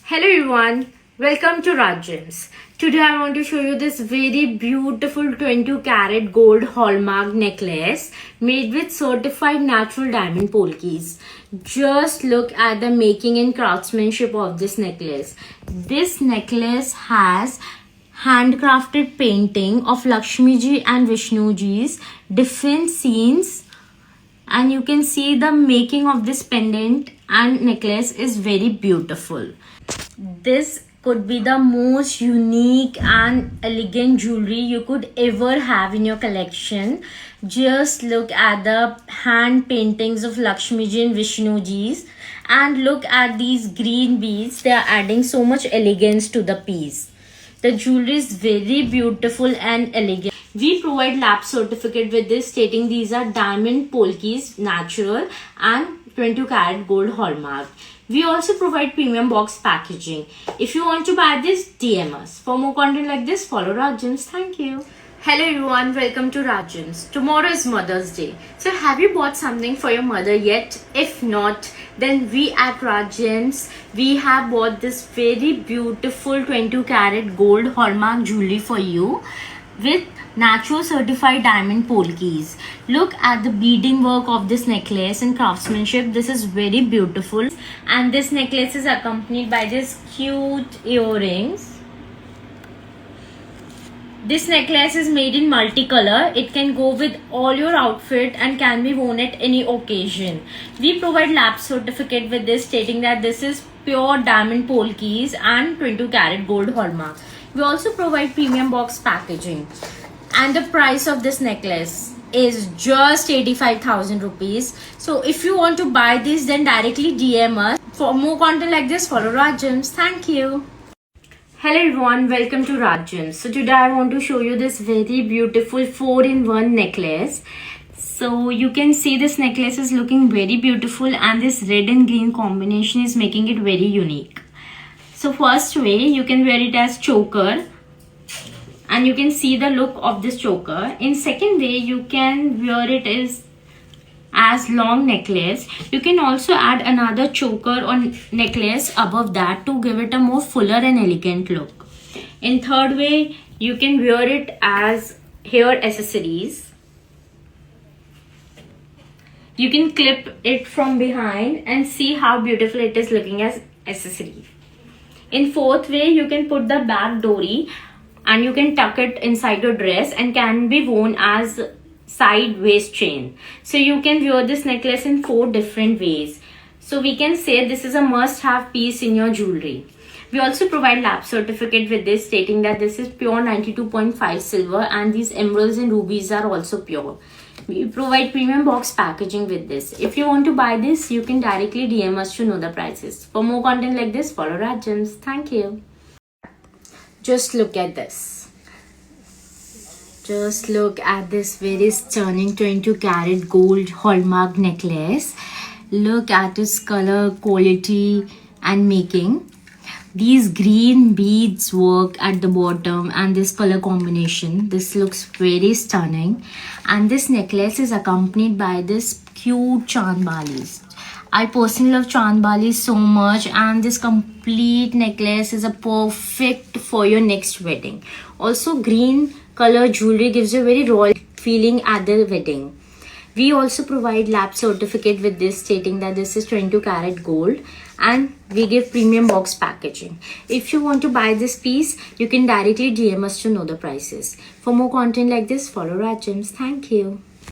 Hello everyone, welcome to Raj Gems. Today I want to show you this very beautiful 22 karat gold hallmark necklace made with certified natural diamond polkas. Just look at the making and craftsmanship of this necklace. This necklace has handcrafted painting of Lakshmiji and Vishnuji's different scenes, and you can see the making of this pendant and necklace is very beautiful. This could be the most unique and elegant jewelry you could ever have in your collection. Just look at the hand paintings of Lakshmiji and Vishnuji's, and look at these green beads. They are adding so much elegance to the piece. The jewelry is very beautiful and elegant. We provide lab certificate with this, stating these are diamond polkas, natural and 22 karat gold hallmark. We also provide premium box packaging. If you want to buy this, DM us. For more content like this, follow Raj Gems. Thank you. Hello everyone, welcome to Raj Gems. Tomorrow is Mother's Day. So have you bought something for your mother yet? If not, then we at Raj Gems, we have bought this very beautiful 22 karat gold hallmark jewelry for you with natural certified diamond polkas. Look at the beading work of this necklace and craftsmanship. This is very beautiful, and this necklace is accompanied by this cute earrings. This necklace is made in multicolor. It can go with all your outfit and can be worn at any occasion. We provide lab certificate with this, stating that this is pure diamond polkas and 22 karat gold hallmark. We also provide premium box packaging. And the price of this necklace is just 85,000 rupees. So if you want to buy this, then directly DM us. For more content like this, follow Raj Gems. Thank you. Hello everyone, welcome to Raj Gems. So today I want to show you this very beautiful 4-in-1 necklace. So you can see this necklace is looking very beautiful, and this red and green combination is making it very unique. So first way, you can wear it as choker, and you can see the look of this choker. In second way, you can wear it as long necklace. You can also add another choker or necklace above that to give it a more fuller and elegant look. In third way, you can wear it as hair accessories. You can clip it from behind and see how beautiful it is looking as accessory. In fourth way, you can put the back dory and you can tuck it inside your dress and can be worn as side waist chain. So you can wear this necklace in 4 different ways. So we can say this is a must-have piece in your jewelry. We also provide lab certificate with this, stating that this is pure 92.5 silver and these emeralds and rubies are also pure. We provide premium box packaging with this. If you want to buy this, you can directly DM us to know the prices. For more content like this, follow Raj Gems. Thank you. Just look at this. Just look at this very stunning 22 karat gold hallmark necklace. Look at its color, quality and making. These green beads work at the bottom and this color combination. This looks very stunning. And this necklace is accompanied by this cute chandbalis. I personally love chandbalis so much, and this complete necklace is a perfect for your next wedding. Also, green color jewelry gives you a very royal feeling at the wedding. We also provide lab certificate with this, stating that this is 22 karat gold, and we give premium box packaging. If you want to buy this piece, you can directly DM us to know the prices. For more content like this, follow Raj Gems. Thank you.